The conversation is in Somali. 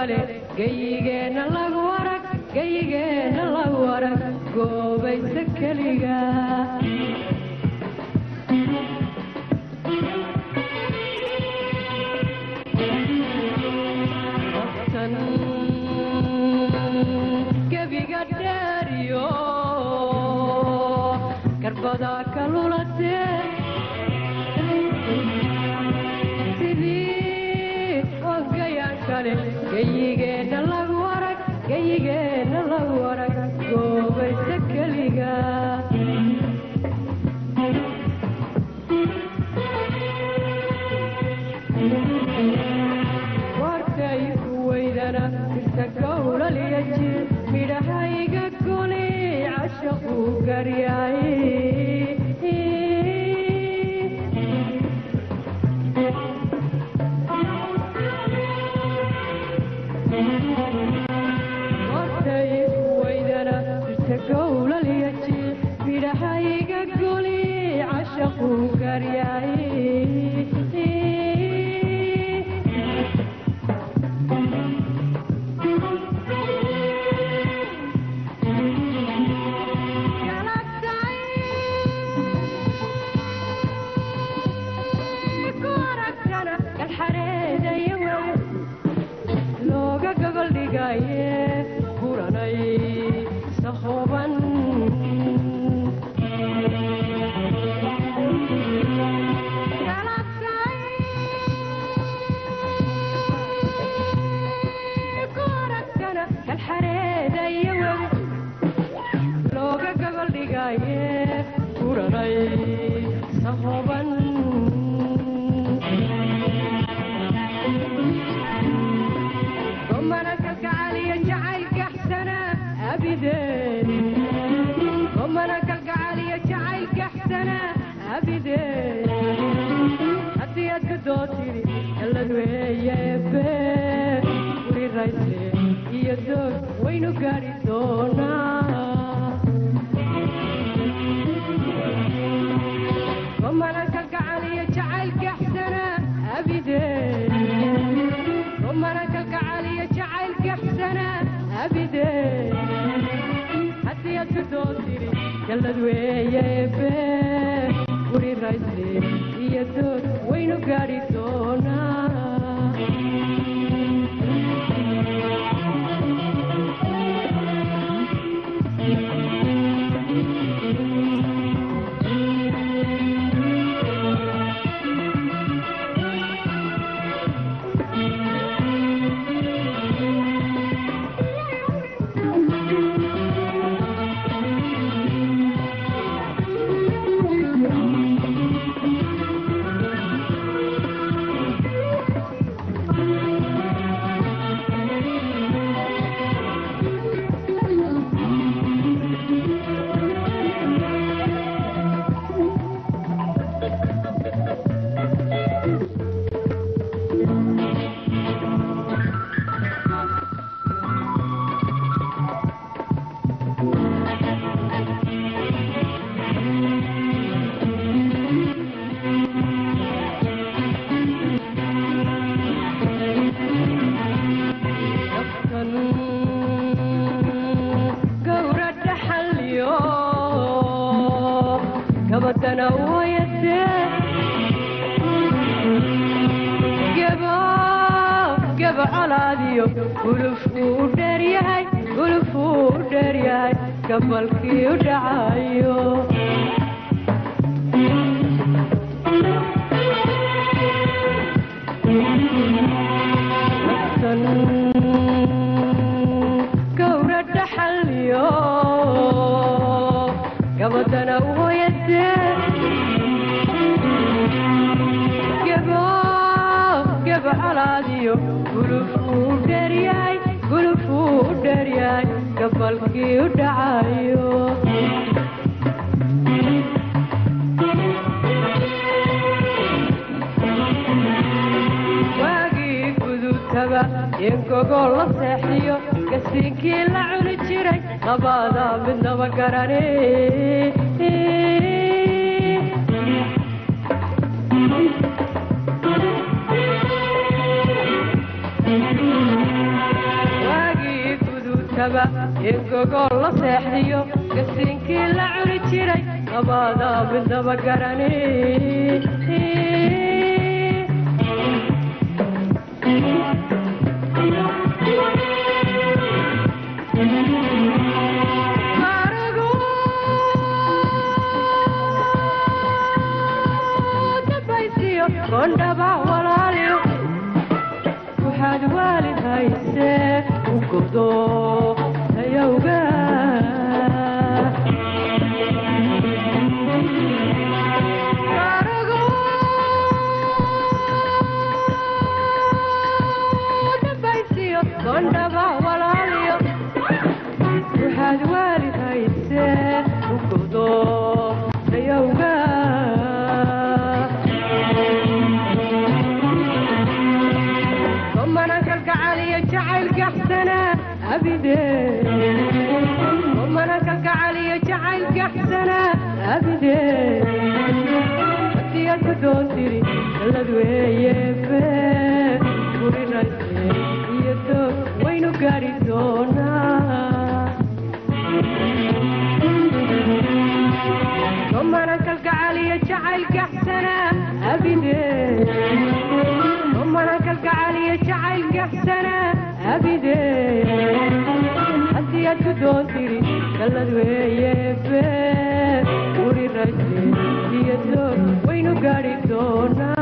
kale geyigeena lagu arag geyigeena lagu arag goobaysa keliga gebiga dheeriyo garbada kalulate sidii wangayaan kale geyigeena lagu arag geyigeena lagu arag goobaysa keliga warkay ku weydana inta gowlalyaji midhahayga goli cashaqu garyaay warkay ku weydana inta gowlalyaji midhahayga goli cashaqu garyaay ingogol la seexdiyo gasiinkii la cuni jiray labada midnaba garani kondhaba walaaliyo waxaad waalid haysee u gobdo ayowga arago dabaysiyo kondhaba walaaliyo waxaad waalid haysee u gobdo ayowga ومنك القعالي جعل قحسنا أبدي أتيك دوتري الأدوية فيه قولي رأسي يدوك وينو قاريزونا ومنك القعالي جعل قحسنا أبدي ومنك القعالي جعل قحسنا أبدي حدي أتدوتري كالأدوية فيه قولي رأسي يدوك وينو قاريزونا